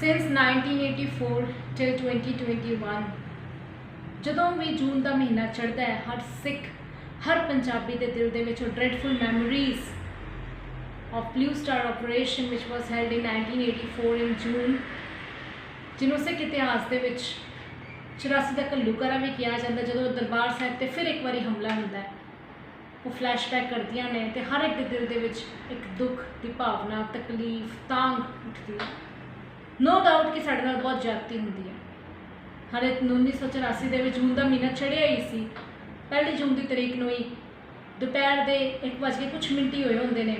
Since 1984 till 2021 ਜਦੋਂ ਵੀ ਜੂਨ ਦਾ ਮਹੀਨਾ ਚੜ੍ਹਦਾ ਹੈ, ਹਰ ਸਿੱਖ, ਹਰ ਪੰਜਾਬੀ ਦੇ ਦਿਲ ਦੇ ਵਿੱਚ ਉਹ ਡ੍ਰੈਡਫੁਲ memories of Blue Star operation which was held in 1984 in June, ਜਿਹਨੂੰ ਸਿੱਖ ਇਤਿਹਾਸ ਦੇ ਵਿੱਚ 84 ਦਾ ਘੱਲੂਘਾਰਾ ਵੀ ਕਿਹਾ ਜਾਂਦਾ, ਜਦੋਂ ਦਰਬਾਰ ਸਾਹਿਬ ਤੇ ਫਿਰ ਇੱਕ ਵਾਰੀ ਹਮਲਾ ਹੁੰਦਾ ਹੈ। ਉਹ ਫਲੈਸ਼ਬੈਕ ਕਰਦੀਆਂ ਨੇ ਤੇ ਹਰ ਇੱਕ ਦੇ ਦਿਲ ਦੇ ਵਿੱਚ ਇੱਕ ਦੁੱਖ ਦੀ ਭਾਵਨਾ, ਤਕਲੀਫ, ਤਾਂਘ ਉੱਠਦੀ ਹੈ। ਨੋ ਡਾਊਟ ਕਿ ਸਾਡੇ ਨਾਲ ਬਹੁਤ ਜ਼ਿਆਦਤੀ ਹੁੰਦੀ ਹੈ। ਹਾਲੇ 1984 ਦੇ ਵਿੱਚ ਜੂਨ ਦਾ ਮਹੀਨਾ ਚੜ੍ਹਿਆ ਹੀ ਸੀ। 1 ਜੂਨ ਦੀ ਤਰੀਕ ਨੂੰ ਹੀ ਦੁਪਹਿਰ ਦੇ 1:00 ਹੀ ਹੋਏ ਹੁੰਦੇ ਨੇ।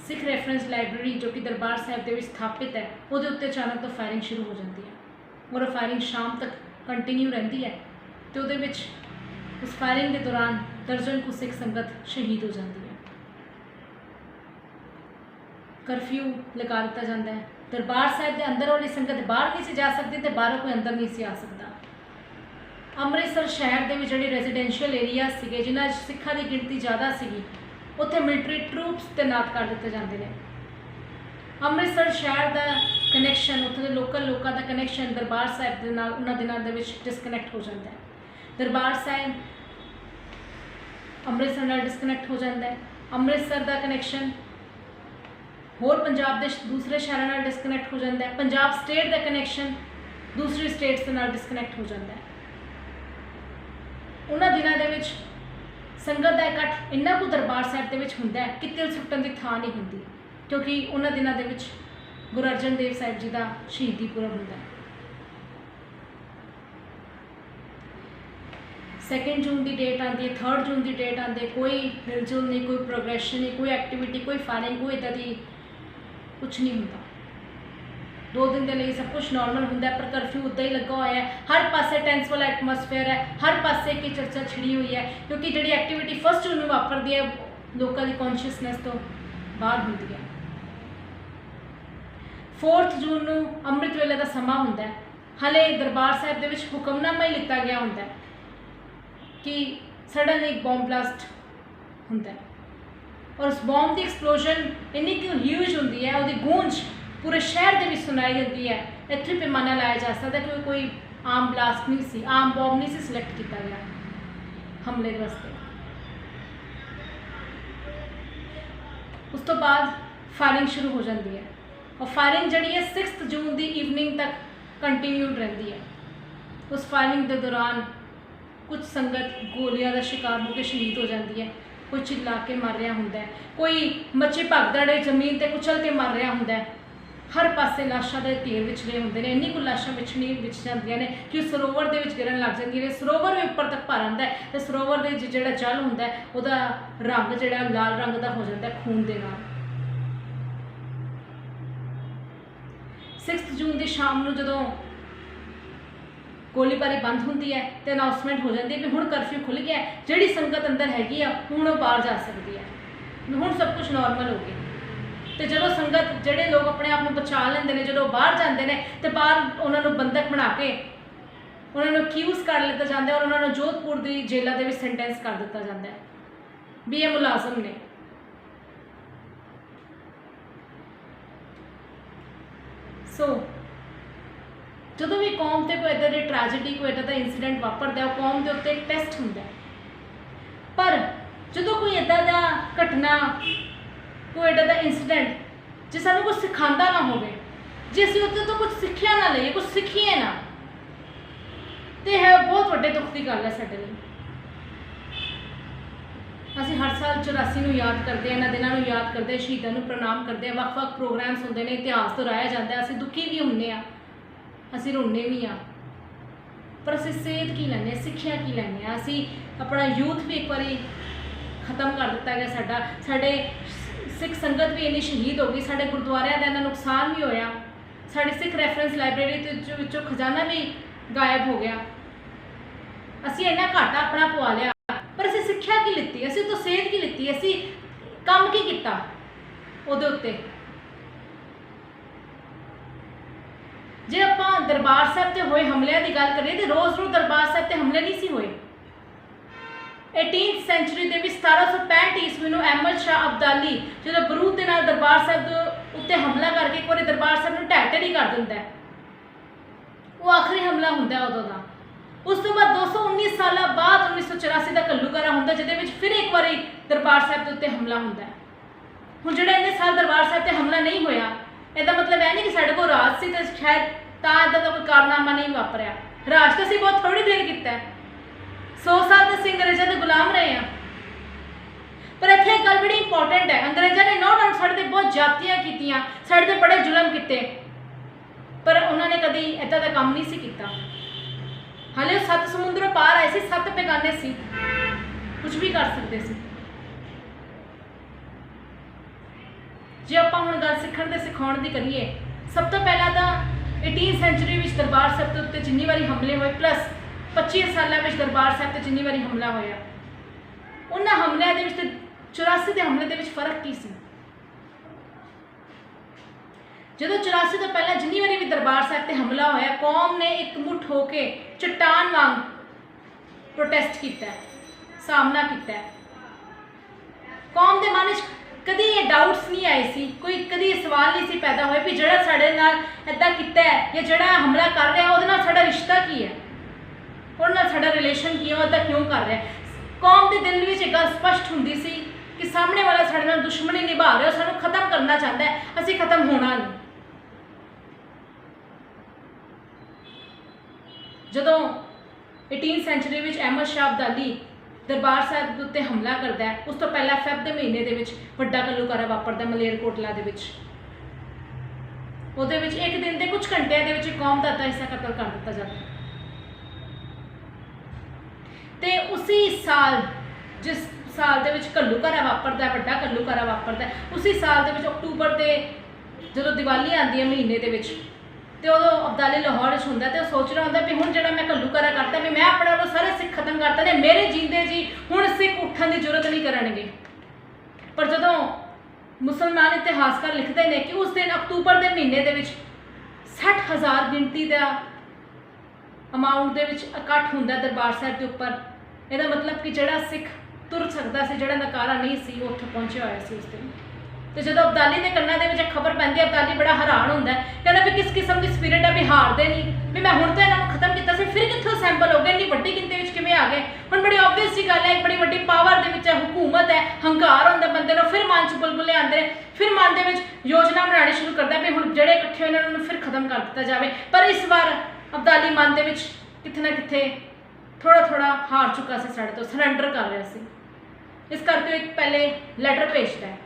ਸਿੱਖ ਰੈਫਰੈਂਸ ਲਾਇਬ੍ਰੇਰੀ ਜੋ ਕਿ ਦਰਬਾਰ ਸਾਹਿਬ ਦੇ ਵਿੱਚ ਸਥਾਪਿਤ ਹੈ, ਉਹਦੇ ਉੱਤੇ ਅਚਾਨਕ ਤੋਂ ਫਾਇਰਿੰਗ ਸ਼ੁਰੂ ਹੋ ਜਾਂਦੀ ਹੈ ਔਰ ਉਹ ਫਾਇਰਿੰਗ ਸ਼ਾਮ ਤੱਕ ਕੰਟੀਨਿਊ ਰਹਿੰਦੀ ਹੈ ਅਤੇ ਉਹਦੇ ਵਿੱਚ ਉਸ ਫਾਇਰਿੰਗ ਦੇ ਦੌਰਾਨ ਦਰਜਨ ਕੁ ਸਿੱਖ ਸੰਗਤ ਸ਼ਹੀਦ ਹੋ ਜਾਂਦੀ ਹੈ। ਕਰਫਿਊ ਲਗਾ ਦਿੱਤਾ ਜਾਂਦਾ ਹੈ। ਦਰਬਾਰ ਸਾਹਿਬ ਦੇ ਅੰਦਰ ਵਾਲੀ ਸੰਗਤ ਬਾਹਰ ਨਹੀਂ ਸੀ ਜਾ ਸਕਦੀ ਅਤੇ ਬਾਹਰੋਂ ਕੋਈ ਅੰਦਰ ਨਹੀਂ ਸੀ ਆ ਸਕਦਾ। ਅੰਮ੍ਰਿਤਸਰ ਸ਼ਹਿਰ ਦੇ ਵਿੱਚ ਜਿਹੜੇ ਰੈਜ਼ੀਡੈਂਸ਼ੀਅਲ ਏਰੀਆ ਸੀਗੇ, ਜਿਨ੍ਹਾਂ 'ਚ ਸਿੱਖਾਂ ਦੀ ਗਿਣਤੀ ਜ਼ਿਆਦਾ ਸੀਗੀ, ਉੱਥੇ ਮਿਲਟਰੀ ਟਰੂਪਸ ਤੈਨਾਤ ਕਰ ਦਿੱਤੇ ਜਾਂਦੇ ਨੇ। ਅੰਮ੍ਰਿਤਸਰ ਸ਼ਹਿਰ ਦਾ ਕਨੈਕਸ਼ਨ, ਉੱਥੇ ਦੇ ਲੋਕਲ ਲੋਕਾਂ ਦਾ ਕਨੈਕਸ਼ਨ ਦਰਬਾਰ ਸਾਹਿਬ ਦੇ ਨਾਲ ਉਹਨਾਂ ਦਿਨਾਂ ਦੇ ਵਿੱਚ ਡਿਸਕਨੈਕਟ ਹੋ ਜਾਂਦਾ ਹੈ। ਦਰਬਾਰ ਸਾਹਿਬ ਅੰਮ੍ਰਿਤਸਰ ਨਾਲ ਡਿਸਕਨੈਕਟ ਹੋ ਜਾਂਦਾ ਹੈ। ਅੰਮ੍ਰਿਤਸਰ ਦਾ ਕਨੈਕਸ਼ਨ ਹੋਰ ਪੰਜਾਬ ਦੇ ਦੂਸਰੇ ਸ਼ਹਿਰਾਂ ਨਾਲ ਡਿਸਕਨੈਕਟ ਹੋ ਜਾਂਦਾ ਹੈ। ਪੰਜਾਬ ਸਟੇਟ ਦਾ ਕਨੈਕਸ਼ਨ ਦੂਸਰੀ ਸਟੇਟਸ ਦੇ ਨਾਲ ਡਿਸਕਨੈਕਟ ਹੋ ਜਾਂਦਾ ਹੈ। ਉਹਨਾਂ ਦਿਨਾਂ ਦੇ ਵਿੱਚ ਸੰਗਤ ਦਾ ਇਕੱਠ ਇੰਨਾ ਕੁ ਦਰਬਾਰ ਸਾਹਿਬ ਦੇ ਵਿੱਚ ਹੁੰਦਾ ਹੈ ਕਿ ਤਿਲ ਸੁੱਟਣ ਦੀ ਥਾਂ ਨਹੀਂ ਹੁੰਦੀ, ਕਿਉਂਕਿ ਉਹਨਾਂ ਦਿਨਾਂ ਦੇ ਵਿੱਚ ਗੁਰੂ ਅਰਜਨ ਦੇਵ ਸਾਹਿਬ ਜੀ ਦਾ ਸ਼ਹੀਦੀ ਪੁਰਬ ਹੁੰਦਾ ਹੈ। 2 ਜੂਨ ਦੀ ਡੇਟ ਆਉਂਦੀ ਹੈ, 3 ਜੂਨ ਦੀ ਡੇਟ ਆਉਂਦੀ ਹੈ, ਕੋਈ ਮਿਲਜੁਲ ਨਹੀਂ, ਕੋਈ ਪ੍ਰੋਗਰੈਸ਼ਨ ਨਹੀਂ, ਕੋਈ ਐਕਟੀਵਿਟੀ, ਕੋਈ ਫਾਇਰਿੰਗ, ਕੋਈ ਇੱਦਾਂ ਦੀ ਕੁਛ ਨਹੀਂ ਹੁੰਦਾ। 2 ਦਿਨ ਦੇ ਲਈ ਸਭ ਕੁਝ ਨੋਰਮਲ ਹੁੰਦਾ ਹੈ, ਪਰ ਕਰਫਿਊ ਉੱਦਾਂ ਹੀ ਲੱਗਾ ਹੋਇਆ ਹੈ। ਹਰ ਪਾਸੇ ਟੈਂਸ ਵਾਲਾ ਐਟਮੋਸਫੇਅਰ ਹੈ, ਹਰ ਪਾਸੇ ਕੀ ਚਰਚਾ ਛਿੜੀ ਹੋਈ ਹੈ, ਕਿਉਂਕਿ ਜਿਹੜੀ ਐਕਟੀਵਿਟੀ 1 ਜੂਨ ਨੂੰ ਵਾਪਰਦੀ ਹੈ ਲੋਕਾਂ ਦੀ ਕੌਨਸ਼ੀਅਸਨੈਸ ਤੋਂ ਬਾਹਰ ਹੁੰਦੀ ਹੈ। 4 ਜੂਨ ਨੂੰ ਅੰਮ੍ਰਿਤ ਵੇਲੇ ਦਾ ਸਮਾਂ ਹੁੰਦਾ ਹੈ। ਹਾਲੇ ਦਰਬਾਰ ਸਾਹਿਬ ਦੇ ਵਿੱਚ ਹੁਕਮਨਾਮਾ ਹੀ ਲਿੱਤਾ ਗਿਆ ਹੁੰਦਾ ਹੈ ਕਿ ਸਡਨਲੀ ਇੱਕ ਬੌਂਬ ਬਲਾਸਟ ਹੁੰਦਾ ਹੈ ਔਰ ਉਸ ਬੌਂਬ ਦੀ ਐਕਸਪਲੋਜਨ ਇੰਨੀ ਕੁ ਹਿਊਜ ਹੁੰਦੀ ਹੈ, ਉਹਦੀ ਗੂੰਜ ਪੂਰੇ ਸ਼ਹਿਰ ਦੇ ਵਿੱਚ ਸੁਣਾਈ ਦਿੰਦੀ ਹੈ। ਇੱਥੇ ਪੈਮਾਨਾ ਲਾਇਆ ਜਾ ਸਕਦਾ ਕਿ ਕੋਈ ਆਮ ਬਲਾਸਟ ਨਹੀਂ ਸੀ, ਆਮ ਬੌਂਬ ਨਹੀਂ ਸੀ ਸਿਲੈਕਟ ਕੀਤਾ ਗਿਆ ਹਮਲੇ ਦੇ ਵਾਸਤੇ। ਉਸ ਤੋਂ ਬਾਅਦ ਫਾਇਰਿੰਗ ਸ਼ੁਰੂ ਹੋ ਜਾਂਦੀ ਹੈ ਔਰ ਫਾਇਰਿੰਗ ਜਿਹੜੀ ਹੈ 6 ਜੂਨ ਦੀ ਈਵਨਿੰਗ ਤੱਕ ਕੰਟੀਨਿਊਡ ਰਹਿੰਦੀ ਹੈ। ਉਸ ਫਾਇਰਿੰਗ ਦੇ ਦੌਰਾਨ ਕੁਝ ਸੰਗਤ ਗੋਲੀਆਂ ਦਾ ਸ਼ਿਕਾਰ ਹੋ ਕੇ ਸ਼ਹੀਦ ਹੋ ਜਾਂਦੀ ਹੈ, ਕੋਈ ਚਿੱਲਾ ਕੇ ਮਰ ਰਿਹਾ ਹੁੰਦਾ ਹੈ, ਕੋਈ ਮੱਛੀ ਭਗਦੜ ਜ਼ਮੀਨ 'ਤੇ ਕੁਚਲ ਕੇ ਮਰ ਰਿਹਾ ਹੁੰਦਾ ਹੈ। ਹਰ ਪਾਸੇ ਲਾਸ਼ਾਂ ਦੇ ਢੇਰ ਵਿਛੜੇ ਹੁੰਦੇ ਨੇ। ਇੰਨੀ ਕੁ ਲਾਸ਼ਾਂ ਵਿਛ ਜਾਂਦੀਆਂ ਨੇ ਕਿ ਉਹ ਸਰੋਵਰ ਦੇ ਵਿੱਚ ਗਿਰਨ ਲੱਗ ਜਾਂਦੀਆਂ ਨੇ। ਸਰੋਵਰ ਵੀ ਉੱਪਰ ਤੱਕ ਭਰ ਆਉਂਦਾ ਹੈ ਅਤੇ ਸਰੋਵਰ ਦੇ ਜਿਹੜਾ ਜਲ ਹੁੰਦਾ ਹੈ ਉਹਦਾ ਰੰਗ ਜਿਹੜਾ ਲਾਲ ਰੰਗ ਦਾ ਹੋ ਜਾਂਦਾ ਹੈ ਖੂਨ ਦੇ ਨਾਲ। 6 ਜੂਨ ਦੀ ਸ਼ਾਮ ਨੂੰ ਜਦੋਂ ਗੋਲੀਬਾਰੀ ਬੰਦ ਹੁੰਦੀ ਹੈ ਤੇ ਅਨਾਉਂਸਮੈਂਟ ਹੋ ਜਾਂਦੀ ਹੈ ਕਿ ਹੁਣ ਕਰਫਿਊ ਖੁੱਲ੍ਹ ਗਿਆ, ਜਿਹੜੀ ਸੰਗਤ ਅੰਦਰ ਹੈਗੀ ਆ ਹੁਣ ਉਹ ਬਾਹਰ ਜਾ ਸਕਦੀ ਹੈ, ਹੁਣ ਸਭ ਕੁਝ ਨੋਰਮਲ ਹੋ ਗਿਆ। ਤੇ ਜਦੋਂ ਸੰਗਤ, ਜਿਹੜੇ ਲੋਕ ਆਪਣੇ ਆਪ ਨੂੰ ਬਚਾ ਲੈਂਦੇ ਨੇ, ਜਦੋਂ ਬਾਹਰ ਜਾਂਦੇ ਨੇ ਤੇ ਬਾਹਰ ਉਹਨਾਂ ਨੂੰ ਬੰਦਕ ਬਣਾ ਕੇ ਉਹਨਾਂ ਨੂੰ ਅਕਿਊਜ਼ ਕਰ ਲਿੱਤਾ ਜਾਂਦਾ ਹੈ ਔਰ ਉਹਨਾਂ ਨੂੰ ਜੋਧਪੁਰ ਦੀ ਜੇਲ੍ਹਾਂ ਦੇ ਵਿੱਚ ਸੈਂਟੈਂਸ ਕਰ ਦਿੱਤਾ ਜਾਂਦਾ ਹੈ ਵੀ ਇਹ ਮੁਲਾਜ਼ਮ ਨੇ। ਸੋ ਜਦੋਂ ਵੀ ਕੌਮ 'ਤੇ ਕੋਈ ਇੱਦਾਂ ਦੀ ਟ੍ਰੈਜਡੀ, ਕੋਈ ਇੱਦਾਂ ਦਾ ਇੰਸੀਡੈਂਟ ਵਾਪਰਦਾ, ਉਹ ਕੌਮ ਦੇ ਉੱਤੇ ਇੱਕ ਟੈਸਟ ਹੁੰਦਾ। ਪਰ ਜਦੋਂ ਕੋਈ ਇੱਦਾਂ ਦਾ ਘਟਨਾ, ਕੋਈ ਇੱਦਾਂ ਦਾ ਇੰਸੀਡੈਂਟ ਜੇ ਸਾਨੂੰ ਕੁਝ ਸਿਖਾਉਂਦਾ ਨਾ ਹੋਵੇ, ਜੇ ਅਸੀਂ ਉੱਥੇ ਤੋਂ ਕੁਝ ਸਿੱਖਿਆ ਨਾ ਲਈਏ, ਕੁਝ ਸਿੱਖੀਏ ਨਾ, ਤੇ ਹੈ ਬਹੁਤ ਵੱਡੇ ਦੁੱਖ ਦੀ ਗੱਲ ਹੈ ਸਾਡੇ ਲਈ। ਅਸੀਂ ਹਰ ਸਾਲ 84 ਨੂੰ ਯਾਦ ਕਰਦੇ ਹਾਂ, ਇਹਨਾਂ ਦਿਨਾਂ ਨੂੰ ਯਾਦ ਕਰਦੇ ਹਾਂ, ਸ਼ਹੀਦਾਂ ਨੂੰ ਪ੍ਰਣਾਮ ਕਰਦੇ ਹਾਂ, ਵੱਖ-ਵੱਖ ਪ੍ਰੋਗਰਾਮਸ ਹੁੰਦੇ ਨੇ, ਇਤਿਹਾਸ ਦੁਹਰਾਇਆ ਜਾਂਦਾ, ਅਸੀਂ ਦੁਖੀ ਵੀ ਹੁੰਦੇ ਹਾਂ, ਅਸੀਂ ਰੋਂਦੇ ਵੀ ਹਾਂ, ਪਰ ਅਸੀਂ ਸੇਧ ਕੀ ਲੈਂਦੇ ਹਾਂ, ਸਿੱਖਿਆ ਕੀ ਲੈਂਦੇ ਹਾਂ। ਅਸੀਂ ਆਪਣਾ ਯੂਥ ਵੀ ਇੱਕ ਵਾਰੀ ਖਤਮ ਕਰ ਦਿੱਤਾ ਗਿਆ ਸਾਡਾ, ਸਾਡੇ ਸਿੱਖ ਸੰਗਤ ਵੀ ਇੰਨੀ ਸ਼ਹੀਦ ਹੋ ਗਈ, ਸਾਡੇ ਗੁਰਦੁਆਰਿਆਂ ਦਾ ਇੰਨਾ ਨੁਕਸਾਨ ਵੀ ਹੋਇਆ, ਸਾਡੀ ਸਿੱਖ ਰੈਫਰੈਂਸ ਲਾਇਬ੍ਰੇਰੀ ਦੇ ਵਿੱਚੋਂ ਖਜ਼ਾਨਾ ਵੀ ਗਾਇਬ ਹੋ ਗਿਆ। ਅਸੀਂ ਇੰਨਾ ਘਾਟਾ ਆਪਣਾ ਪਵਾ ਲਿਆ, ਪਰ ਅਸੀਂ ਸਿੱਖਿਆ ਕੀ ਲਿੱਤੀ, ਅਸੀਂ ਤੋਂ ਸੇਧ ਕੀ ਲਿੱਤੀ, ਅਸੀਂ ਕੰਮ ਕੀ ਕੀਤਾ ਉਹਦੇ ਉੱਤੇ। ਜੇ ਆਪਾਂ ਦਰਬਾਰ ਸਾਹਿਬ 'ਤੇ ਹੋਏ ਹਮਲਿਆਂ ਦੀ ਗੱਲ ਕਰੀਏ ਤਾਂ ਰੋਜ਼ ਦਰਬਾਰ ਸਾਹਿਬ 'ਤੇ ਹਮਲੇ ਨਹੀਂ ਸੀ ਹੋਏ। 18th ਸੈਂਚੁਰੀ ਦੇ ਵਿੱਚ 1765 ਈਸਵੀ ਨੂੰ ਅਹਿਮਦ ਸ਼ਾਹ ਅਬਦਾਲੀ ਜਦੋਂ ਬਰੂਦ ਦੇ ਨਾਲ ਦਰਬਾਰ ਸਾਹਿਬ ਦੇ ਉੱਤੇ ਹਮਲਾ ਕਰਕੇ ਇੱਕ ਵਾਰੀ ਦਰਬਾਰ ਸਾਹਿਬ ਨੂੰ ਢਹਿ ਢੇਰੀ ਕਰ ਦਿੰਦਾ ਹੈ। वो आखिरी हमला होंदा उदों दा। उस तो बाद 219 साल बाद 1984 का घल्लूघारा होंदा, जिहदे विच फिर एक बारी दरबार साहिब दे उत्ते हमला होंदा। हुण जिहड़ा इन्ने साल दरबार साहिब ते हमला नहीं होया, ਇਹਦਾ मतलब है नहीं कि साढ़े को राज सी तो शायद तां इदां दा कोई कारनामा नहीं वापरिया। राज तो असीं बहुत थोड़ी देर कीता है, 100 साल तो असीं अंग्रेज़ां दे गुलाम रहे हैं। पर इत्थे एक गल बड़ी इंपॉर्टेंट है, अंग्रेज़ां ने नो डाउट साढ़े ते बहुत जातियां कीतियां, साढ़े ते बड़े जुल्म कीते, पर उन्होंने कभी इदां दा काम नहीं सी कीता। हाले 7 समुद्रों पार आए सी, 7 बेगाने सी, कुछ भी कर सकते सी। जे आपां हुण गल सिੱਖਣ ते सिखाउण दी करिए, सब तो पहला तो 18 सेंचुरी विच दरबार साहिब के उत्ते जिन्नी बारी हमले होए, प्लस 25 सालों में दरबार साहिब ते जिन्नी बारी हमला होया, उन्हां हमलिਆਂ ਦੇ ਵਿੱਚ ਤੇ 84 ਦੇ हमले ਦੇ ਵਿੱਚ फर्क की सी? ਜਦੋਂ 84 ਤੋਂ ਪਹਿਲਾਂ ਜਿੰਨੀ ਵਾਰੀ ਵੀ ਦਰਬਾਰ ਸਾਹਿਬ ਤੇ ਹਮਲਾ ਹੋਇਆ, ਕੌਮ ਨੇ ਇੱਕ ਮੁੱਠ ਹੋ ਕੇ ਚਟਾਨ ਵਾਂਗ ਪ੍ਰੋਟੈਸਟ ਕੀਤਾ, ਸਾਹਮਣਾ ਕੀਤਾ। ਕੌਮ ਦੇ ਮਨ ਵਿੱਚ कभी ये डाउट्स नहीं आए सी, कोई कभी सवाल नहीं सी पैदा होए भी जिहड़ा साडे नाल इदां कीता है या जिहड़ा हमला कर रहा है उहदे नाल साडा रिश्ता की है, उहदे नाल साडा रिलेशन की है, इदां क्यों कर रहा है। कौम के दिल में एक गल स्पष्ट हुंदी सी कि सामने वाला साडे नाल दुश्मनी निभा रहा है, सानूं खत्म करना चाहता है, असीं खत्म होना नहीं। जदों 18 सेंचुरी में अहमद शाह अब्दाली दरबार साहिब के उत्ते हमला करता है, उस तो पहला फैब के महीने के विच वड्डा घल्लूघारा वापरदा मलेरकोटला दे विच। उहदे विच एक दिन के कुछ घंटिया के विच कौम का अद्धा हिस्सा कतल कर दिता जाता। ते उसी साल जिस साल दे विच घल्लूघारा वापरदा, वड्डा घल्लूघारा वापरदा, उसी साल दे विच अक्टूबर के जदों दिवाली आती है महीने के विच, तो उदों अब्दाली लाहौर होंदा, तो सोच रहा होंदा भी हुण जिहड़ा मैं घल्लूघारा करता भी मैं अपने वालों सारे सिख खत्म करता ने, मेरे जींदे जी हुण सिख उठण की जरूरत नहीं करनगे। पर जदों मुसलमान इतिहासकार लिखते हैं कि उस दिन अक्तूबर के महीने के विच 60,000 गिनती का अमाउंट के विच इकट्ठ हुंदा दरबार साहिब के उपर, इसदा मतलब कि जिहड़ा सिख तुर सकदा सी, जिहड़ा नकारा नहीं सी, वो उत्थे पहुंचिया होया सी उस दिन। तो जो अब्दाली के कन्ना के खबर पैंती, अब्दाली बड़ा हैरान होंदा है, कहना भी किस किस्म की स्पिरिट है भी हारते नहीं, भी मैं हुण तो इन्होंने खत्म किया सी, फिर कित्थों सैंपल हो गए, इन्नी वड्डी गिनती में किवें आ गए। हुण बड़ी ऑबवियस जी गल है, एक बड़ी वड्डी पावर दे विच हुकूमत है, हंकार होंदा बंदे नूं, फिर मन च बुलबुले आंदे, फिर मन दे विच योजना बनानी शुरू करता भी हुण जिहड़े इकट्ठे होए इन्हां नूं फिर खत्म कर दिता जाए। पर इस बार अब्दाली मन दे विच किथे ना किथे थोड़ा थोड़ा हार चुका सी, साडे तो सरेंडर कर रहा सी। इस करके एक पहले लैटर भेजता है।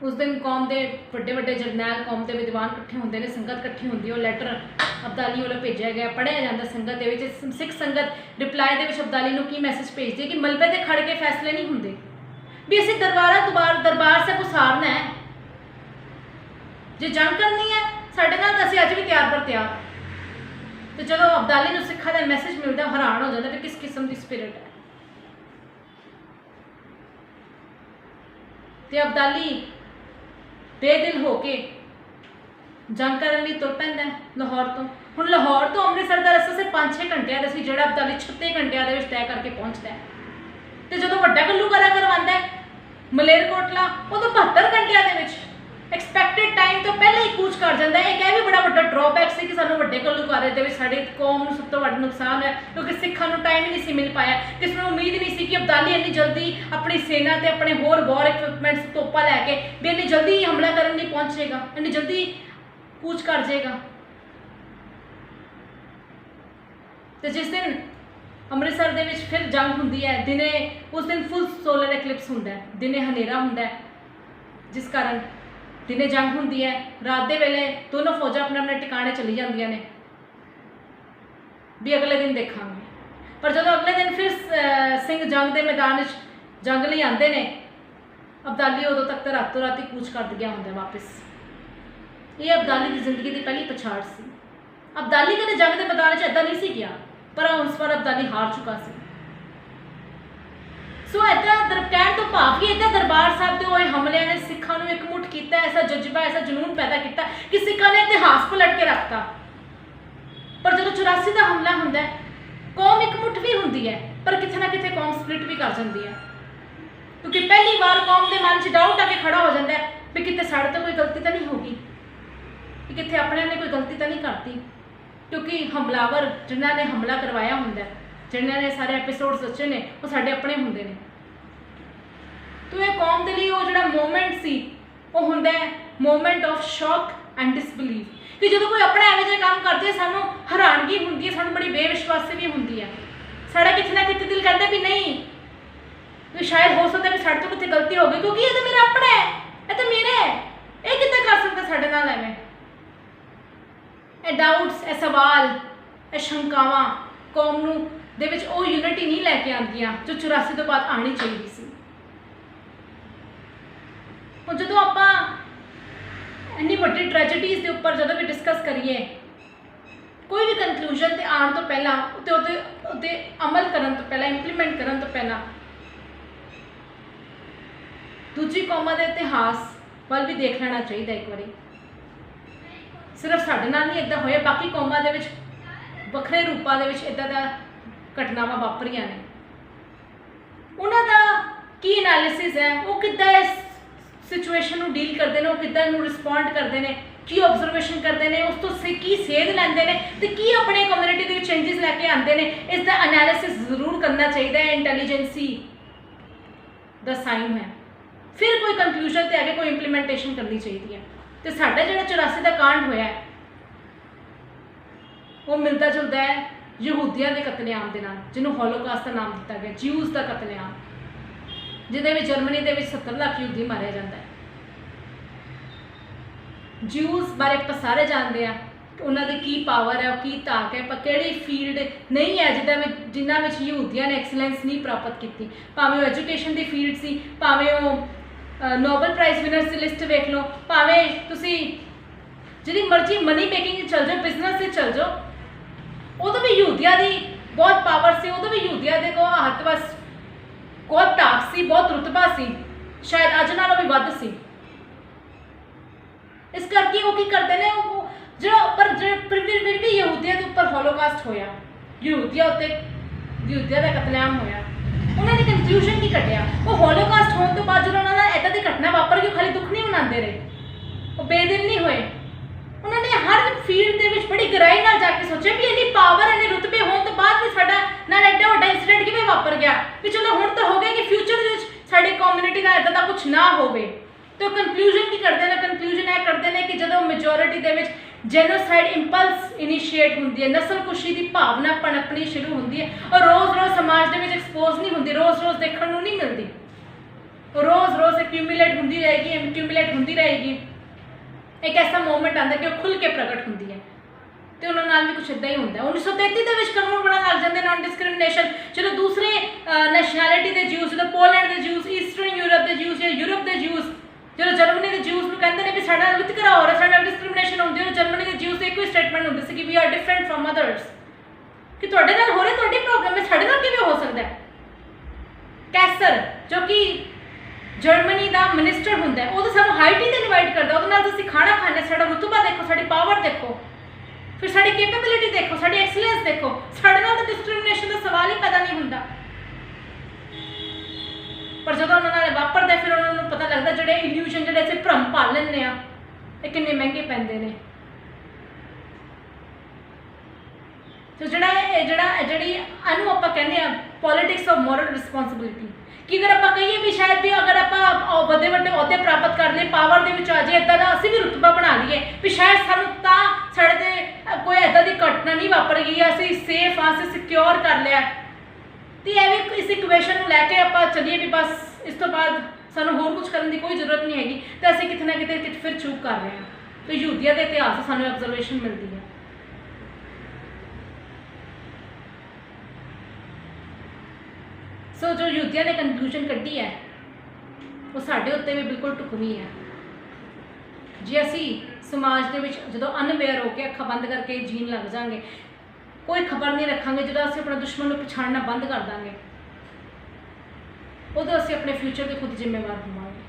उस दिन कौम के बड़े बड़े जरनैल, कौम के विद्वान इकट्ठे होंगे ने, संगत इकट्ठी होंगी, वो लैटर अब्दाली वालों भेजा गया, पढ़िया जाता संगत के। सिख संगत रिप्लाई के अब्दाली नूं की मैसेज भेजती है कि मलबे ते खड़ के फैसले नहीं होंगे, भी असीं दरबार से उसारना है, जो जंग करनी है साडे नाल तां असीं अज भी तैयार पर तैयार। तो जो अब्दाली नूं सिखां दा मैसेज मिलता, हैरान हो जाता भी किस किस्म की स्पिरिट है। तो अब्दाली बेदिल होके जंग करने लई तुर पैंदा लाहौर तो। हुण लाहौर तो अमृतसर का रस्ता सिर्फ 5-6 घंटिया का सी, जिहड़ा अब्दाली 36 घंटिया दे विच तय करके पहुँचता है। तो जो वड्डा घल्लूघारा करवांदा है मलेरकोटला, उदों 72 घंटिया दे विच एक्सपैक्टेड टाइम तो पहले ही कूच कर जाता है। एक भी बड़ा वड्डा ड्रॉबैक से कि सानूं वड्डे घल्लूघारे दे विच साडी कौम नूं सब तो वड्डा नुकसान है, क्योंकि सिखां नूं टाइम ही नहीं सी मिल पाया। किसी नूं उम्मीद नहीं सी कि अब्दाली इन्नी जल्दी अपनी सेना ते अपने होर वॉर इक्विपमेंट्स तोपा लैके भी इन्नी जल्दी हमला करन नहीं पहुंचेगा, इन्नी जल्दी कूच कर जाएगा। तो जिस दिन अमृतसर दे विच फिर जंग हुंदी है, दिने उस दिन फुल सोलर एक्लिप्स हुंदा है, दिने हनेरा हुंदा है, जिस कारण दिने जंग हुंदी है, रात के वेले दोनों फौजा अपने अपने टिकाणे चली जांदियां ने भी अगले दिन देखांगे। पर जो अगले दिन फिर सिंह जंग के मैदान जंग लई आंदे ने, अब्दाली उदों तक तो रातों रात ही कूच कर गया होंदा वापस। ये अब्दाली की जिंदगी की पहली पछाड़ सी। अब्दाली कदे जंग के मैदान इदां नहीं सी गया, पर उस बार अब्दाली हार चुका सी। सो इदा कहण तो भाव कि इदा दरबार साहिब के होए हमलिਆਂ ने सिखां नूं एकमुठ कीता, ऐसा जज्बा, ऐसा जुनून पैदा किया कि सिखां ने इतिहास पलट के रखता। पर जो 84 का हमला होंदा है, कौम एकमुठ भी होंदी है, पर किथे ना किथे कौम स्प्लिट भी कर जाती है, क्योंकि पहली बार कौम के मन च डाउट आके खड़ा हो जाता है भी कितने साढ़े तो कोई गलती तो नहीं होगी, कि कितने अपने ने कोई गलती तो नहीं करती, क्योंकि हमलावर जिन्हों ने हमला करवाया होंगे, जिन्होंने सारे एपीसोड सच्चे ने, वो साढ़े अपने होंगे ने। तो ये कौम के लिए वो जो मोमेंट सी वो होंगे moment of shock and disbelieve, कि जो कोई अपने एवं जे काम करते हैं सानू हैरानगी होंगी है, सानू बड़ी बेविश्वासी भी होंगी है, साड़ा कितने ना कितने दिल कहते भी नहीं भी शायद हो सकता है भी साढ़े तो कितने गलती हो गई, क्योंकि ये तो मेरा अपना है, ये तो मेरा है, ये कितने कर सकते साढ़े नाल एवें। ये डाउट्स, ये सवाल, ये शंकावां कौम नू दे विच वो यूनिटी नहीं लैके आंदियां जो 84 तो बाद आनी चाहिए सी। और जो आप इन्नी वड्डी ट्रैजेडीज़ के उपर जो भी डिस्कस करिए, कोई भी कंक्लूजन ते आने तो पहला उते अमल करन तो पहला, इंप्लीमेंट करन तो पहला दूजी कौमां के इतिहास वाल भी देख लेना चाहिए एक बारी। सिर्फ साढ़े नाल नहीं इदा होया, बाकी कौमां दे विच वखरे रूपां दे विच इदां दा घटनावां वापरियां ने। उन्हां दा की एनालिसिस है, वो किद्दां इस सिचुएशन को डील करते हैं, वो किद्दां इहनूं रिस्पॉन्ड करते हैं, की ऑब्जरवेशन करते हैं, उस तो की सेध लैंदे ने ते की अपने कम्यूनिटी के चेंजिस लैके आते हैं, इसका एनालिसिस जरूर करना चाहिए। इंटैलीजेंसी दा साइन है, फिर कोई कंक्लूजन ते आगे कोई इंप्लीमेंटेशन करनी चाहिए है। तो साडा जो 84 का कांड होया है वो मिलता जुलता है यहूदियों के कतलेआम के नाल, जिन्होंने हॉलोकास्ट का नाम दिता गया, ज्यूज का कतलेआम, जिहदे विच जर्मनी के 70 लाख यहूदी मारिया जाता है। ज्यूज बारे आप सारे जानते हैं कि उन्होंने की पावर है, की ताक है, पर किहड़ी फील्ड नहीं है जिन्हां विच यहूदियों ने एक्सीलेंस नहीं प्राप्त की, भावें वो एजुकेशन की फील्ड सी, भावें वो नोबल प्राइज विनर्स की लिस्ट वेख लो, भावें तुसी जिहड़ी मर्जी मनी मेकिंग चल जाओ, बिजनेस से चल जाओ, उदों भी यहूदियों की बहुत पावर सी, उदों भी यहूदियों के को हक बस बहुत ताक सी, बहुत रुतबा सी, शायद अज नालों भी वध सी। इस करके वो की करते हैं, वो जो पर फिर भी यहूदियों के उपर हॉलोकास्ट होया, यहूदियों उत्ते यहूदियों का कतलेआम होया, उन्होंने कंक्लूजन की कटिया। वो हॉलोकास्ट होने तो बाद जो उन्होंने इदा की घटना वापर के खाली दुख नहीं मनाते रहे, वो बेदिल नहीं हुए, उन्होंने हर फील्ड के बड़ी गहराई नाल जाके सोचा भी इन्नी पावर, इन्ने रुतबे होने तो बाद भी साडा नाल एडा वड्डा इंसीडेंट किवें वापर गया, भी चलो हुण तो हो गया कि फ्यूचर में साडी कम्यूनिटी नाल इदां दा कुछ ना होवे। तो कंक्लूजन की करते हैं, कंक्लूजन यह करते हैं कि जो मेजोरिटी के जेनोसाइड इंपल्स इनिशिएट होंगी है, नस्लकुशी की भावना पनपनी शुरू होती है, और रोज़ रोज़ समाज के एक्सपोज नहीं होंगी, रोज़ रोज़ देखने को नहीं मिलती, रोज़ रोज़ एक्यूमुलेट होंदी रहेगी, एक्यूमुलेट होंदी रहेगी। एक ऐसा मोमेंट आता है कि वो खुल के प्रगट होंदी है, तो उन्होंने भी कुछ इदा ही होंगे। 1933 के कानून बना लग जाते नॉन डिस्क्रिमिनेशन, जो दूसरे नैशनैलिटी के ज्यूज, जो पोलैंड के ज्यूज, ईस्टर्न यूरोप के ज्यूज या यूरोप के ज्यूज, जो जर्मनी के ज्यूज को कहते हैं भी साडा वितकरा हो रहा, साडा डिस्क्रिमिनेशन होंदी है, जर्मनी के ज्यूज एक ही स्टेटमेंट होंदी सी कि we are different from others, कि तुहाडे नाल हो रहा, तुहाडी प्रॉब्लम है, साडे नाल किवें हो सकता है। कैसर जो कि जर्मनी का मिनिस्टर होंदा है, वो तो सानू हाई टी ते इनवाइट करदा, उहदे नाल तुसीं खाना खाने, साडा रुतबा देखो, साडी पावर देखो, फिर साडी कैपेबिलिटी देखो, साडी एक्सीलेंस देखो, साडे नाल तो डिस्क्रिमिनेशन का सवाल ही पैदा नहीं होंदा। पर जो उन्होंने वापरता फिर उन्होंने पता लगता जोड़े इल्यूजन जो अस भ्रम पाल लें ये किन्ने महंगे पैंदे ने। तो जी आप कहने पॉलिटिक्स ऑफ मॉरल रिस्पॉन्सिबिलिटी, कि अगर आप कहिए भी शायद भी अगर आप बड़े बड़े अहदे प्राप्त कर ले, पावर के आ जाए, इदा का असी भी रुतबा बना लीए भी शायद सानू साढ़े कोई इदा की घटना नहीं वापर गई, असी सेफ हाँ, असी सिक्योर कर लिया, तो यह भी इस इक्वेशन को लैके आप चलिए भी बस इस तो बाद सानू होर कुछ करने की कोई जरूरत नहीं हैगी, तो असी कितने ना कितने फिर चूक कर रहे हैं। तो यहूदियों के इतिहास सानू ऑब्जरवेशन मिलती है। सो जो यहूदियों ने कंक्लूजन कड्ढी है वो साढ़े उत्ते भी बिल्कुल ढुकवी है। जे असी समाज के जो अनअवेयर होकर अखा बंद करके जीन लग जाएंगे, कोई खबर नहीं रखांगे, जो असी अपने दुश्मन को पछाणना बंद कर देंगे, उदों असी अपने फ्यूचर के खुद जिम्मेवार होवांगे।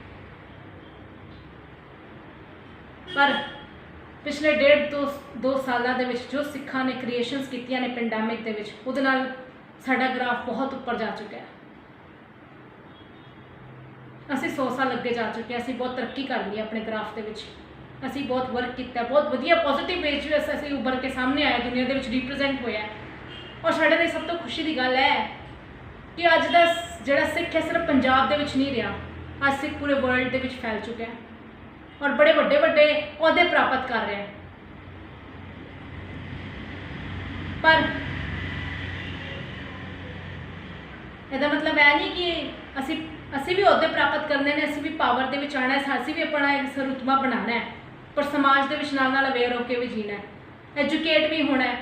पर पिछले 1.5-2 सालों के जो सिखा ने क्रिएशनस कीतियां ने पेंडेमिक के उहदे नाल साडा ग्राफ बहुत ऊपर जा चुका है। असी 100 साल अगे जा चुके हैं, असी बहुत तरक्की कर ली अपने ग्राफ के। ਅਸੀਂ ਬਹੁਤ ਵਰਕ ਕੀਤਾ, ਬਹੁਤ ਵਧੀਆ ਪੋਜ਼ਿਟਿਵ ਵੇ 'ਚ ਅਸੀਂ ਉੱਭਰ ਕੇ ਸਾਹਮਣੇ ਆਏ, ਦੁਨੀਆ ਦੇ ਵਿੱਚ ਰਿਪਰੈਜ਼ੈਂਟ ਹੋਇਆ। ਔਰ ਸਾਡੇ ਲਈ ਸਭ ਤੋਂ ਖੁਸ਼ੀ ਦੀ ਗੱਲ ਹੈ ਕਿ ਅੱਜ ਦਾ ਜਿਹੜਾ ਸਿੱਖ ਹੈ ਸਿਰਫ ਪੰਜਾਬ ਦੇ ਵਿੱਚ ਨਹੀਂ ਰਿਹਾ, ਅੱਜ ਸਿੱਖ ਪੂਰੇ ਵਰਲਡ ਦੇ ਵਿੱਚ ਫੈਲ ਚੁੱਕਿਆ ਹੈ ਔਰ ਬੜੇ ਵੱਡੇ ਵੱਡੇ ਅਹੁਦੇ ਪ੍ਰਾਪਤ ਕਰ ਰਿਹਾ ਹੈ। ਪਰ ਇਹਦਾ ਮਤਲਬ ਇਹ ਨਹੀਂ ਕਿ ਅਸੀਂ ਵੀ ਅਹੁਦੇ ਪ੍ਰਾਪਤ ਕਰਨੇ ਨੇ, ਅਸੀਂ ਵੀ ਪਾਵਰ ਦੇ ਵਿੱਚ ਆਉਣਾ ਹੈ, ਅਸੀਂ ਵੀ ਆਪਣਾ ਇੱਕ ਰੁਤਬਾ ਬਣਾਉਣਾ ਹੈ, ਪਰ ਸਮਾਜ ਦੇ ਵਿੱਚ ਨਾਲ ਅਵੇਅਰ ਹੋ ਕੇ ਵੀ ਜੀਣਾ ਹੈ, ਐਜੂਕੇਟ ਵੀ ਹੋਣਾ ਹੈ,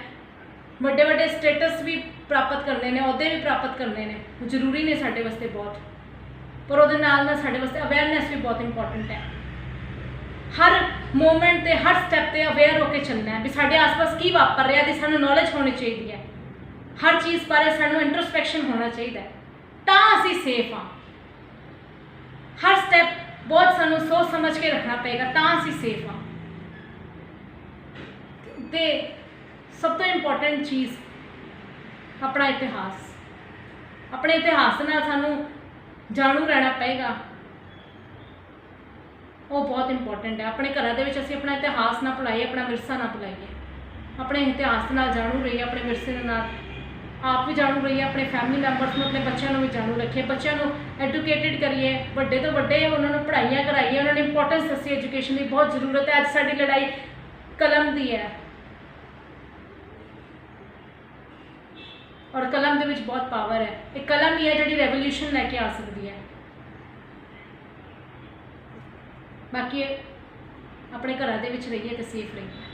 ਵੱਡੇ ਵੱਡੇ ਸਟੇਟਸ ਵੀ ਪ੍ਰਾਪਤ ਕਰਨੇ ਨੇ, ਅਹੁਦੇ ਵੀ ਪ੍ਰਾਪਤ ਕਰਨੇ ਨੇ, ਜ਼ਰੂਰੀ ਨੇ ਸਾਡੇ ਵਾਸਤੇ ਬਹੁਤ, ਪਰ ਉਹਦੇ ਨਾਲ ਸਾਡੇ ਵਾਸਤੇ ਅਵੇਅਰਨੈਸ ਵੀ ਬਹੁਤ ਇੰਪੋਰਟੈਂਟ ਹੈ। ਹਰ ਮੂਵਮੈਂਟ ਤੇ ਹਰ ਸਟੈਪ ਤੇ ਅਵੇਅਰ ਹੋ ਕੇ ਚੱਲਣਾ ਹੈ ਵੀ ਸਾਡੇ ਆਸ-ਪਾਸ ਕੀ ਵਾਪਰ ਰਿਹਾ ਦੀ ਸਾਨੂੰ ਨੌਲੇਜ ਹੋਣੀ ਚਾਹੀਦੀ ਹੈ, ਹਰ ਚੀਜ਼ ਬਾਰੇ ਸਾਨੂੰ ਇੰਟਰੋਸਪੈਕਸ਼ਨ ਹੋਣਾ ਚਾਹੀਦਾ ਹੈ, ਤਾਂ ਅਸੀਂ ਸੇਫ ਹਾਂ। ਹਰ ਸਟੈਪ ਬਹੁਤ ਸਾਨੂੰ ਸੋਚ ਸਮਝ ਕੇ ਰੱਖਣਾ ਪਏਗਾ, ਤਾਂ ਅਸੀਂ ਸੇਫ ਹਾਂ। ਤੇ ਸਭ ਤੋਂ ਇੰਪੋਰਟੈਂਟ ਚੀਜ਼ ਆਪਣਾ ਇਤਿਹਾਸ, ਆਪਣੇ ਇਤਿਹਾਸ ਨਾਲ ਸਾਨੂੰ ਜਾਣੂ ਰਹਿਣਾ ਪਏਗਾ, ਉਹ ਬਹੁਤ ਇੰਪੋਰਟੈਂਟ ਹੈ। ਆਪਣੇ ਘਰਾਂ ਦੇ ਵਿੱਚ ਅਸੀਂ ਆਪਣਾ ਇਤਿਹਾਸ ਨਾ ਭੁਲਾਈਏ, ਆਪਣਾ ਵਿਰਸਾ ਨਾ ਭੁਲਾਈਏ, ਆਪਣੇ ਇਤਿਹਾਸ ਨਾਲ ਜਾਣੂ ਰਹੀਏ, ਆਪਣੇ ਵਿਰਸੇ ਦੇ ਨਾਲ ਆਪ ਵੀ ਜਾਣੂ ਰਹੀਏ, ਆਪਣੇ ਫੈਮਿਲੀ ਮੈਂਬਰਸ ਨੂੰ, ਆਪਣੇ ਬੱਚਿਆਂ ਨੂੰ ਵੀ ਜਾਣੂ ਰੱਖੀਏ, ਬੱਚਿਆਂ ਨੂੰ ਐਜੂਕੇਟਿਡ ਕਰੀਏ, ਵੱਡੇ ਤੋਂ ਵੱਡੇ ਉਹਨਾਂ ਨੂੰ ਪੜ੍ਹਾਈਆਂ ਕਰਾਈਏ, ਉਹਨਾਂ ਨੂੰ ਇੰਪੋਰਟੈਂਸ ਦੱਸੀਏ, ਐਜੂਕੇਸ਼ਨ ਦੀ ਬਹੁਤ ਜ਼ਰੂਰਤ ਹੈ। ਅੱਜ ਸਾਡੀ ਲੜਾਈ ਕਲਮ ਦੀ ਹੈ ਔਰ ਕਲਮ ਦੇ ਵਿੱਚ ਬਹੁਤ ਪਾਵਰ ਹੈ, ਇਹ ਕਲਮ ਹੀ ਹੈ ਜਿਹੜੀ ਰੈਵੋਲੂਸ਼ਨ ਲੈ ਕੇ ਆ ਸਕਦੀ ਹੈ। ਬਾਕੀ ਆਪਣੇ ਘਰਾਂ ਦੇ ਵਿੱਚ ਰਹੀਏ ਤੇ ਸੇਫ ਰਹੀਏ।